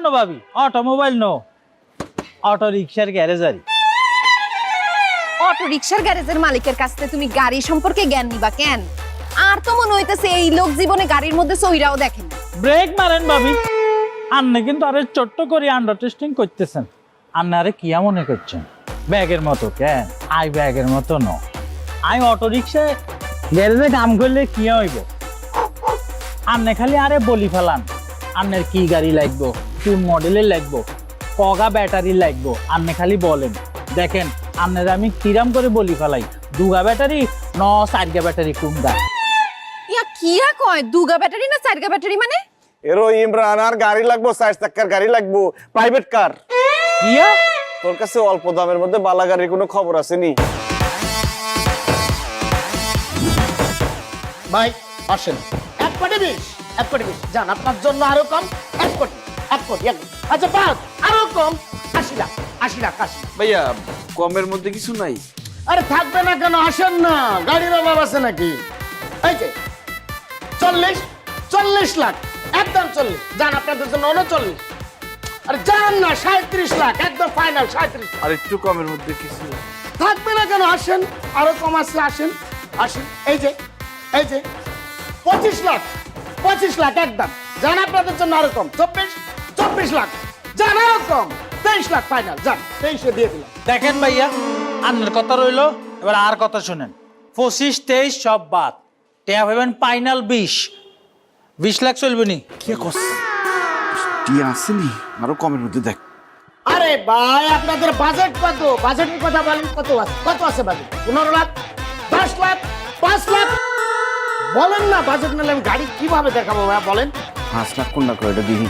No ভাবি, automobile no, auto রিক্সার গ্যারেজারি। Auto রিকশার গ্যারেজের মালিকের কাছ থেকে তুমি গাড়ি সম্পর্কে জ্ঞান নিবা কেন? আর তো মনে হইতেছে এই লোক জীবনে গাড়ির মধ্যে সইরাও দেখেন। ব্রেক মারেন ভাবি, আন্নে কিন্তু আরে ছোট্ট করে আন্ডার টেস্টিং করতেছেন। আন্নে আরে কিয়া মনে করছেন ব্যাগের মতো? কেন আই ব্যাগের মতো ন, আই অটো রিক্সায় গ্যারেজে কাম করলে কিয়া হইব? আন্নে খালি আরে বলি ফেলান আন্নের কি গাড়ি লাগবো, কোন মডেলের লাগবো, কগা ব্যাটারি লাগবো, আন্নে খালি বলেন। দেখেন আন্নের আমি কিরাম করে বলি ফেলাই, দুগা ব্যাটারি ন চারগা ব্যাটারি কোনটা? ইয়া কিয়া কয় দুগা ব্যাটারি না চারগা ব্যাটারি মানে? এরো ইমরান আর গাড়ি লাগবো, 4 চাকার গাড়ি লাগবো, প্রাইভেট কার। কিয়া? তোর কাছে অল্প দামের মধ্যে বালা গাড়ির কোনো খবর আছে নি? ভাই আসেন, 1 কোটি 20, 1 কোটি 20 যান, আপনার জন্য আরো কম, 1 কোটি 1 কোটি 1 কোটি। আচ্ছা বাস আরো কম, 80 লাখ 80 লাখ 80। ভাইয়া কমের মধ্যে কিছু নাই? আরে থাকবে না কেন, আসেন না, গাড়ির অভাব আছে নাকি? এই যে 40 লাখ একদম 40, যান আপনাদের জন্য 39। আরে যান না 37 লাখ একদম ফাইনাল 37। আর একটু কমের মধ্যে কিছু? থাকবে না কেন, আসেন, আরো কম আছে, আসেন আসেন। এই যে 25 লাখ একদম, যান আপনাদের জন্য আরো কম 24 লাখ, যান আরো কম 23 লাখ ফাইনাল, যান 23 দিয়ে দিলাম। দেখেন ভাইয়া, আন্নের কথা রইলো, এবার আর কথা শুনেন। 25, 23 সব বাদ, টেয়া ভাবেন ফাইনাল 20 লাখ চলবে নি? কি করছে টিয়া আসেনি? আরো কমের মধ্যে দেখ। আরে ভাই আপনাদের বাজেট কত? বাজেটের কথা বলেন, কত আছে বাজেট? 15 লাখ, 10 লাখ, 5 লাখ বলেন না। বাজেট নিলে আমি গাড়ি কিভাবে দেখাবো ভাই বলেন? 5 লাখ কোন না করে এটা দিই।